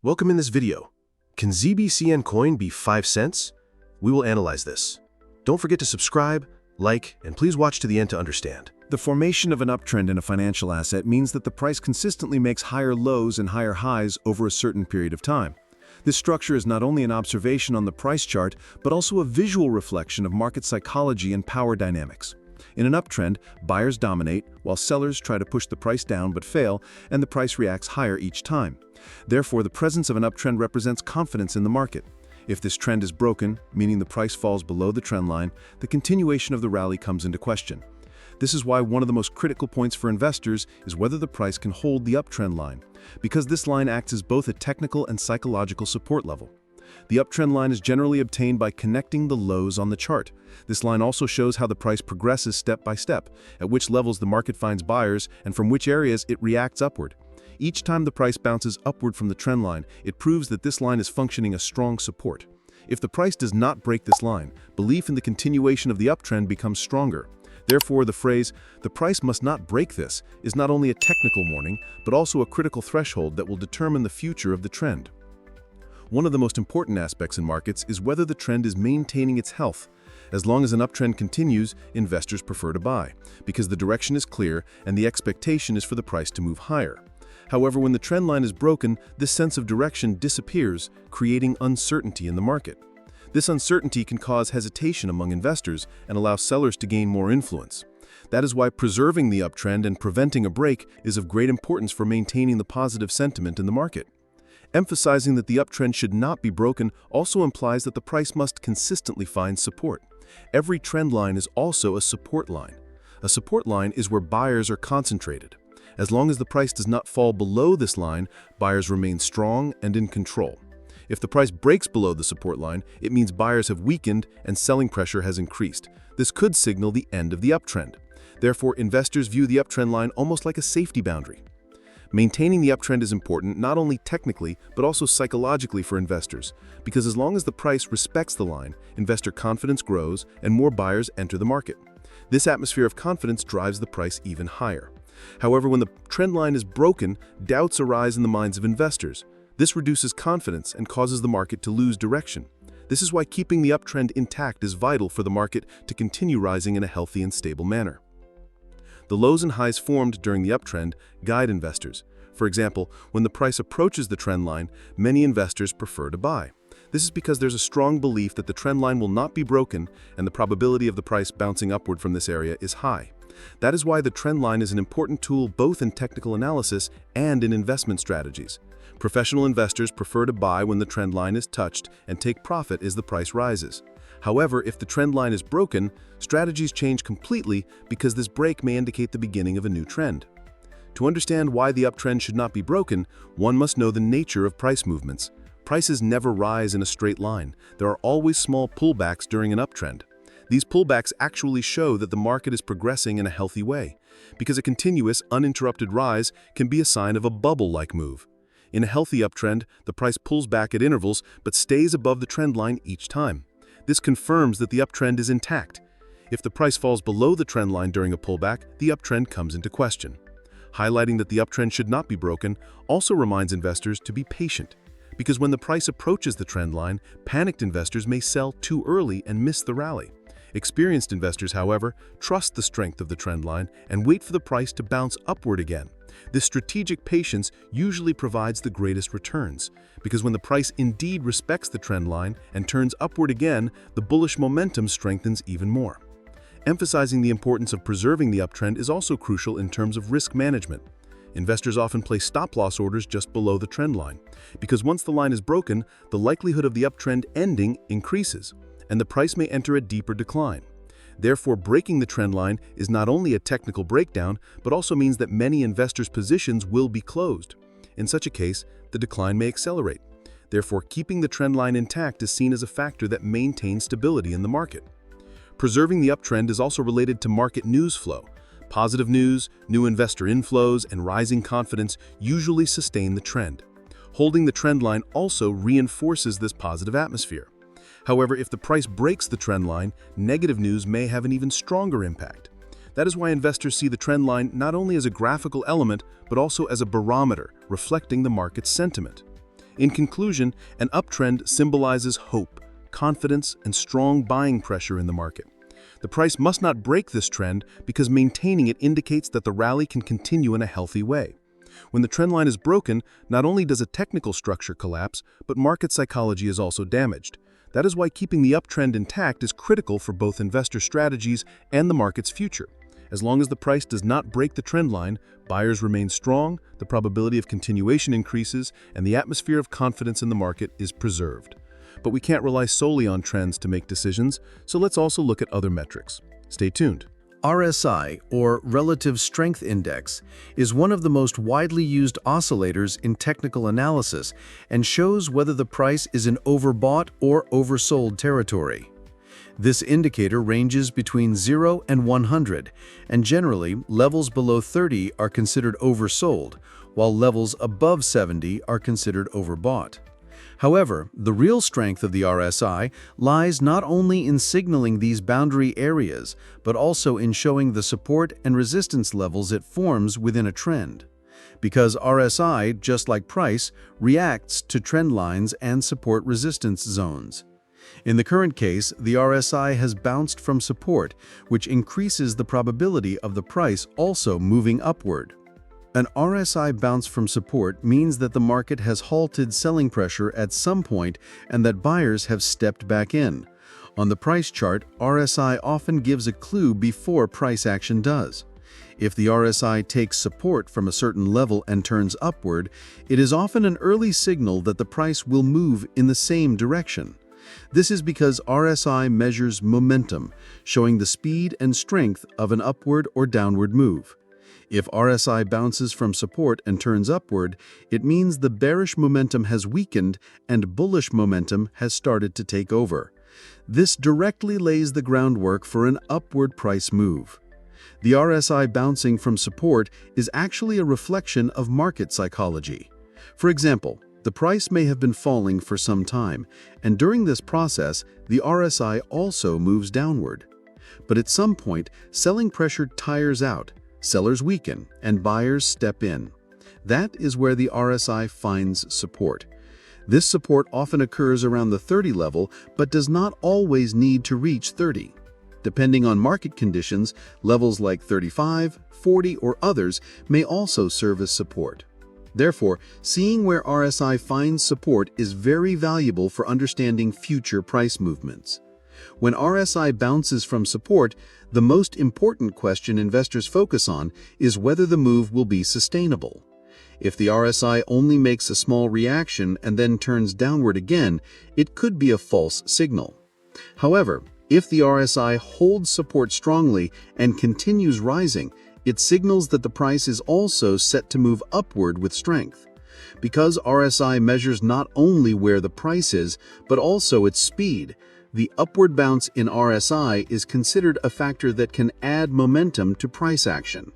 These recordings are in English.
Welcome in this video. Can Zbcn coin be 5 cents? We will analyze this. Don't forget to subscribe, like, and please watch to the end to understand. The formation of an uptrend in a financial asset means that the price consistently makes higher lows and higher highs over a certain period of time. This structure is not only an observation on the price chart, but also a visual reflection of market psychology and power dynamics. In an uptrend, buyers dominate, while sellers try to push the price down but fail, and the price reacts higher each time. Therefore, the presence of an uptrend represents confidence in the market. If this trend is broken, meaning the price falls below the trend line, the continuation of the rally comes into question. This is why one of the most critical points for investors is whether the price can hold the uptrend line, because this line acts as both a technical and psychological support level. The uptrend line is generally obtained by connecting the lows on the chart. This line also shows how the price progresses step by step, at which levels the market finds buyers, and from which areas it reacts upward. Each time the price bounces upward from the trend line, it proves that this line is functioning as strong support. If the price does not break this line, belief in the continuation of the uptrend becomes stronger. Therefore, the phrase, "the price must not break this," is not only a technical warning, but also a critical threshold that will determine the future of the trend. One of the most important aspects in markets is whether the trend is maintaining its health. As long as an uptrend continues, investors prefer to buy, because the direction is clear and the expectation is for the price to move higher. However, when the trend line is broken, this sense of direction disappears, creating uncertainty in the market. This uncertainty can cause hesitation among investors and allow sellers to gain more influence. That is why preserving the uptrend and preventing a break is of great importance for maintaining the positive sentiment in the market. Emphasizing that the uptrend should not be broken also implies that the price must consistently find support. Every trend line is also a support line. A support line is where buyers are concentrated. As long as the price does not fall below this line, buyers remain strong and in control. If the price breaks below the support line, it means buyers have weakened and selling pressure has increased. This could signal the end of the uptrend. Therefore, investors view the uptrend line almost like a safety boundary. Maintaining the uptrend is important not only technically, but also psychologically for investors, because as long as the price respects the line, investor confidence grows and more buyers enter the market. This atmosphere of confidence drives the price even higher. However, when the trend line is broken, doubts arise in the minds of investors. This reduces confidence and causes the market to lose direction. This is why keeping the uptrend intact is vital for the market to continue rising in a healthy and stable manner. The lows and highs formed during the uptrend guide investors. For example, when the price approaches the trend line, many investors prefer to buy. This is because there's a strong belief that the trend line will not be broken and the probability of the price bouncing upward from this area is high. That is why the trend line is an important tool both in technical analysis and in investment strategies. Professional investors prefer to buy when the trend line is touched and take profit as the price rises. However, if the trend line is broken, strategies change completely because this break may indicate the beginning of a new trend. To understand why the uptrend should not be broken, one must know the nature of price movements. Prices never rise in a straight line. There are always small pullbacks during an uptrend. These pullbacks actually show that the market is progressing in a healthy way, because a continuous, uninterrupted rise can be a sign of a bubble-like move. In a healthy uptrend, the price pulls back at intervals but stays above the trend line each time. This confirms that the uptrend is intact. If the price falls below the trend line during a pullback, the uptrend comes into question. Highlighting that the uptrend should not be broken also reminds investors to be patient, because when the price approaches the trend line, panicked investors may sell too early and miss the rally. Experienced investors, however, trust the strength of the trend line and wait for the price to bounce upward again. This strategic patience usually provides the greatest returns, because when the price indeed respects the trend line and turns upward again, the bullish momentum strengthens even more. Emphasizing the importance of preserving the uptrend is also crucial in terms of risk management. Investors often place stop-loss orders just below the trend line, because once the line is broken, the likelihood of the uptrend ending increases, and the price may enter a deeper decline. Therefore, breaking the trend line is not only a technical breakdown, but also means that many investors' positions will be closed. In such a case, the decline may accelerate. Therefore, keeping the trend line intact is seen as a factor that maintains stability in the market. Preserving the uptrend is also related to market news flow. Positive news, new investor inflows, and rising confidence usually sustain the trend. Holding the trend line also reinforces this positive atmosphere. However, if the price breaks the trend line, negative news may have an even stronger impact. That is why investors see the trend line not only as a graphical element, but also as a barometer reflecting the market's sentiment. In conclusion, an uptrend symbolizes hope, confidence, and strong buying pressure in the market. The price must not break this trend because maintaining it indicates that the rally can continue in a healthy way. When the trend line is broken, not only does a technical structure collapse, but market psychology is also damaged. That is why keeping the uptrend intact is critical for both investor strategies and the market's future. As long as the price does not break the trend line, buyers remain strong, the probability of continuation increases, and the atmosphere of confidence in the market is preserved. But we can't rely solely on trends to make decisions, so let's also look at other metrics. Stay tuned. RSI, or Relative Strength Index, is one of the most widely used oscillators in technical analysis and shows whether the price is in overbought or oversold territory. This indicator ranges between 0 and 100, and generally, levels below 30 are considered oversold, while levels above 70 are considered overbought. However, the real strength of the RSI lies not only in signaling these boundary areas, but also in showing the support and resistance levels it forms within a trend. Because RSI, just like price, reacts to trend lines and support resistance zones. In the current case, the RSI has bounced from support, which increases the probability of the price also moving upward. An RSI bounce from support means that the market has halted selling pressure at some point and that buyers have stepped back in. On the price chart, RSI often gives a clue before price action does. If the RSI takes support from a certain level and turns upward, it is often an early signal that the price will move in the same direction. This is because RSI measures momentum, showing the speed and strength of an upward or downward move. If RSI bounces from support and turns upward, it means the bearish momentum has weakened and bullish momentum has started to take over. This directly lays the groundwork for an upward price move. The RSI bouncing from support is actually a reflection of market psychology. For example, the price may have been falling for some time, and during this process, the RSI also moves downward. But at some point, selling pressure tires out, sellers weaken, and buyers step in. That is where the RSI finds support. This support often occurs around the 30 level, but does not always need to reach 30. Depending on market conditions, levels like 35, 40, or others may also serve as support. Therefore, seeing where RSI finds support is very valuable for understanding future price movements. When RSI bounces from support, the most important question investors focus on is whether the move will be sustainable. If the RSI only makes a small reaction and then turns downward again, it could be a false signal. However, if the RSI holds support strongly and continues rising, it signals that the price is also set to move upward with strength. Because RSI measures not only where the price is, but also its speed, the upward bounce in RSI is considered a factor that can add momentum to price action.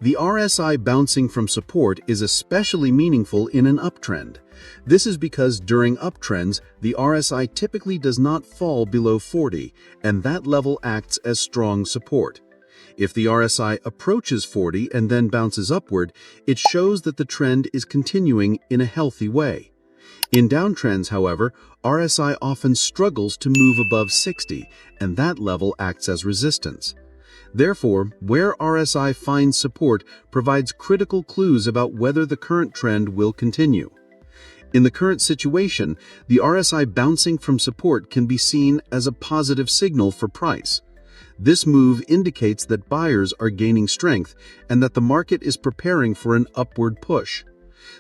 The RSI bouncing from support is especially meaningful in an uptrend. This is because during uptrends, the RSI typically does not fall below 40, and that level acts as strong support. If the RSI approaches 40 and then bounces upward, it shows that the trend is continuing in a healthy way. In downtrends, however, RSI often struggles to move above 60, and that level acts as resistance. Therefore, where RSI finds support provides critical clues about whether the current trend will continue. In the current situation, the RSI bouncing from support can be seen as a positive signal for price. This move indicates that buyers are gaining strength and that the market is preparing for an upward push.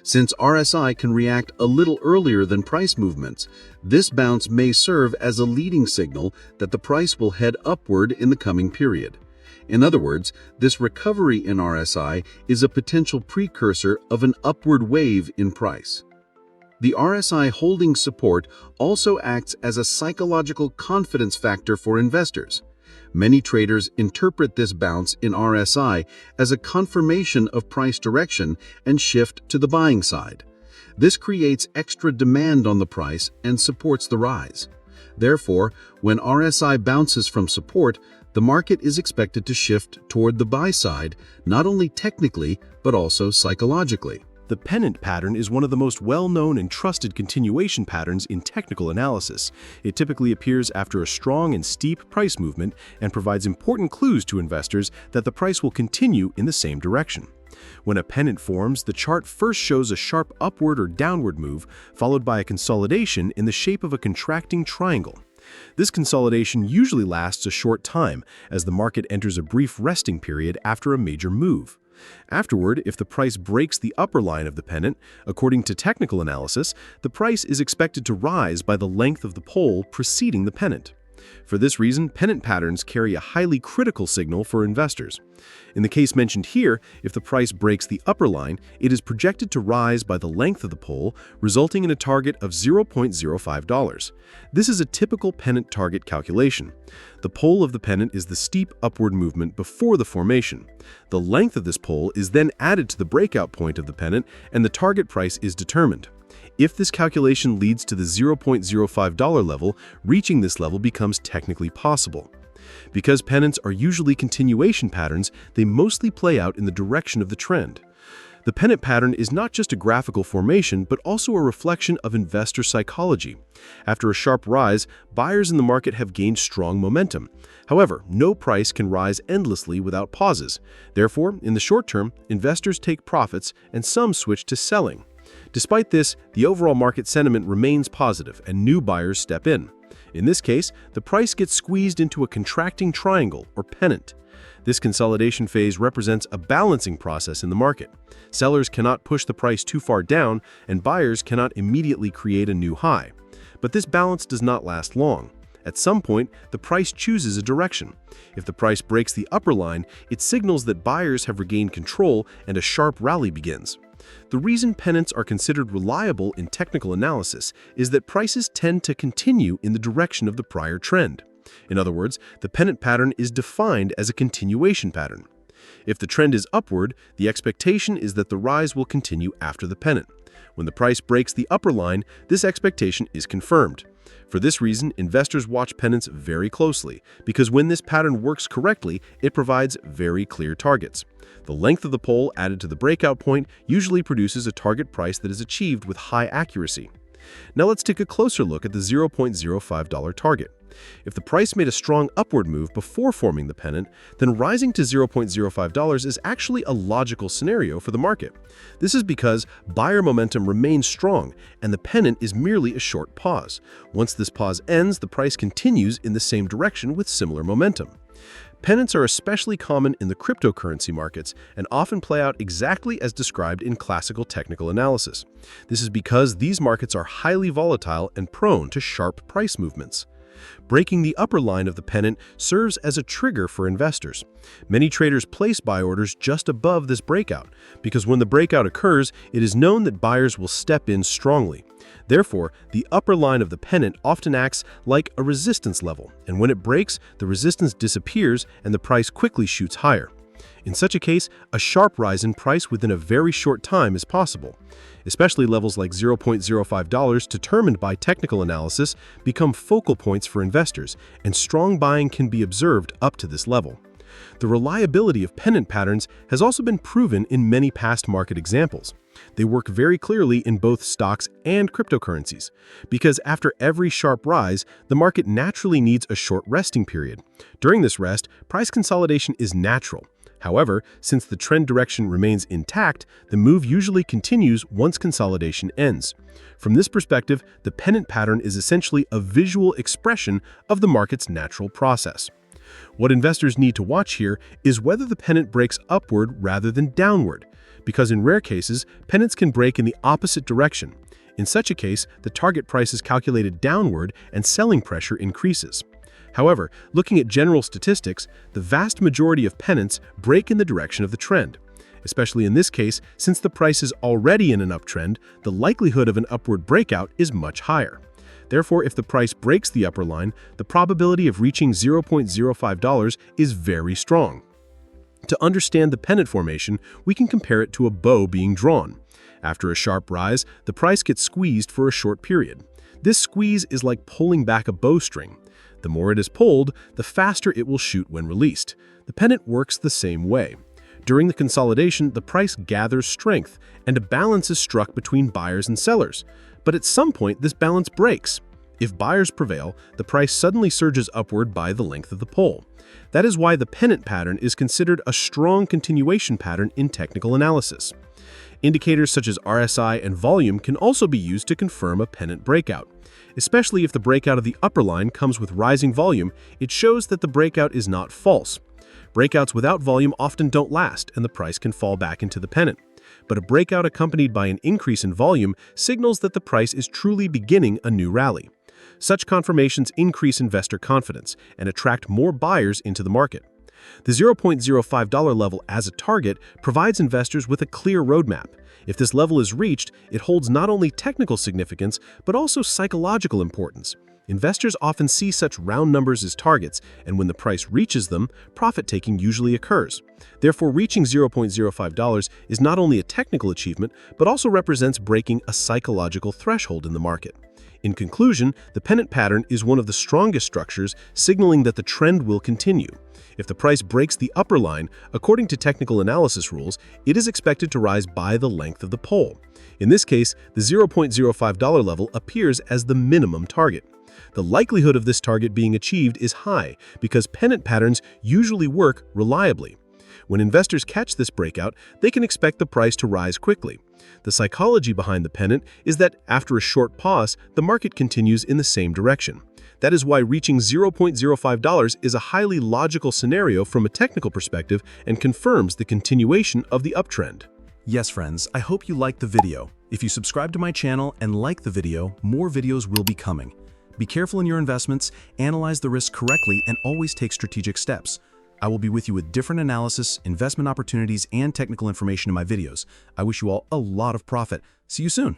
Since RSI can react a little earlier than price movements, this bounce may serve as a leading signal that the price will head upward in the coming period. In other words, this recovery in RSI is a potential precursor of an upward wave in price. The RSI holding support also acts as a psychological confidence factor for investors. Many traders interpret this bounce in RSI as a confirmation of price direction and shift to the buying side. This creates extra demand on the price and supports the rise. Therefore, when RSI bounces from support, the market is expected to shift toward the buy side, not only technically, but also psychologically. The pennant pattern is one of the most well-known and trusted continuation patterns in technical analysis. It typically appears after a strong and steep price movement and provides important clues to investors that the price will continue in the same direction. When a pennant forms, the chart first shows a sharp upward or downward move, followed by a consolidation in the shape of a contracting triangle. This consolidation usually lasts a short time, as the market enters a brief resting period after a major move. Afterward, if the price breaks the upper line of the pennant, according to technical analysis, the price is expected to rise by the length of the pole preceding the pennant. For this reason, pennant patterns carry a highly critical signal for investors. In the case mentioned here, if the price breaks the upper line, it is projected to rise by the length of the pole, resulting in a target of $0.05. This is a typical pennant target calculation. The pole of the pennant is the steep upward movement before the formation. The length of this pole is then added to the breakout point of the pennant, and the target price is determined. If this calculation leads to the $0.05 level, reaching this level becomes technically possible. Because pennants are usually continuation patterns, they mostly play out in the direction of the trend. The pennant pattern is not just a graphical formation, but also a reflection of investor psychology. After a sharp rise, buyers in the market have gained strong momentum. However, no price can rise endlessly without pauses. Therefore, in the short term, investors take profits and some switch to selling. Despite this, the overall market sentiment remains positive and new buyers step in. In this case, the price gets squeezed into a contracting triangle or pennant. This consolidation phase represents a balancing process in the market. Sellers cannot push the price too far down, and buyers cannot immediately create a new high. But this balance does not last long. At some point, the price chooses a direction. If the price breaks the upper line, it signals that buyers have regained control and a sharp rally begins. The reason pennants are considered reliable in technical analysis is that prices tend to continue in the direction of the prior trend. In other words, the pennant pattern is defined as a continuation pattern. If the trend is upward, the expectation is that the rise will continue after the pennant. When the price breaks the upper line, this expectation is confirmed. For this reason, investors watch pennants very closely, because when this pattern works correctly, it provides very clear targets. The length of the pole added to the breakout point usually produces a target price that is achieved with high accuracy. Now let's take a closer look at the $0.05 target. If the price made a strong upward move before forming the pennant, then rising to $0.05 is actually a logical scenario for the market. This is because buyer momentum remains strong, and the pennant is merely a short pause. Once this pause ends, the price continues in the same direction with similar momentum. Pennants are especially common in the cryptocurrency markets and often play out exactly as described in classical technical analysis. This is because these markets are highly volatile and prone to sharp price movements. Breaking the upper line of the pennant serves as a trigger for investors. Many traders place buy orders just above this breakout, because when the breakout occurs, it is known that buyers will step in strongly. Therefore, the upper line of the pennant often acts like a resistance level, and when it breaks, the resistance disappears and the price quickly shoots higher. In such a case, a sharp rise in price within a very short time is possible. Especially levels like $0.05 determined by technical analysis become focal points for investors, and strong buying can be observed up to this level. The reliability of pennant patterns has also been proven in many past market examples. They work very clearly in both stocks and cryptocurrencies, because after every sharp rise, the market naturally needs a short resting period. During this rest, price consolidation is natural. However, since the trend direction remains intact, the move usually continues once consolidation ends. From this perspective, the pennant pattern is essentially a visual expression of the market's natural process. What investors need to watch here is whether the pennant breaks upward rather than downward, because in rare cases, pennants can break in the opposite direction. In such a case, the target price is calculated downward and selling pressure increases. However, looking at general statistics, the vast majority of pennants break in the direction of the trend. Especially in this case, since the price is already in an uptrend, the likelihood of an upward breakout is much higher. Therefore, if the price breaks the upper line, the probability of reaching $0.05 is very strong. To understand the pennant formation, we can compare it to a bow being drawn. After a sharp rise, the price gets squeezed for a short period. This squeeze is like pulling back a bowstring. The more it is pulled, the faster it will shoot when released. The pennant works the same way. During the consolidation, the price gathers strength, and a balance is struck between buyers and sellers. But at some point, this balance breaks. If buyers prevail, the price suddenly surges upward by the length of the pole. That is why the pennant pattern is considered a strong continuation pattern in technical analysis. Indicators such as RSI and volume can also be used to confirm a pennant breakout. Especially if the breakout of the upper line comes with rising volume, it shows that the breakout is not false. Breakouts without volume often don't last, and the price can fall back into the pennant. But a breakout accompanied by an increase in volume signals that the price is truly beginning a new rally. Such confirmations increase investor confidence and attract more buyers into the market. The $0.05 level as a target provides investors with a clear roadmap. If this level is reached, it holds not only technical significance, but also psychological importance. Investors often see such round numbers as targets, and when the price reaches them, profit-taking usually occurs. Therefore, reaching $0.05 is not only a technical achievement, but also represents breaking a psychological threshold in the market. In conclusion, the pennant pattern is one of the strongest structures, signaling that the trend will continue. If the price breaks the upper line, according to technical analysis rules, it is expected to rise by the length of the pole. In this case, the $0.05 level appears as the minimum target. The likelihood of this target being achieved is high because pennant patterns usually work reliably. When investors catch this breakout, they can expect the price to rise quickly. The psychology behind the pennant is that after a short pause, the market continues in the same direction. That is why reaching $0.05 is a highly logical scenario from a technical perspective and confirms the continuation of the uptrend. Yes, friends, I hope you liked the video. If you subscribe to my channel and like the video, more videos will be coming. Be careful in your investments, analyze the risk correctly, and always take strategic steps. I will be with you with different analysis, investment opportunities, and technical information in my videos. I wish you all a lot of profit. See you soon.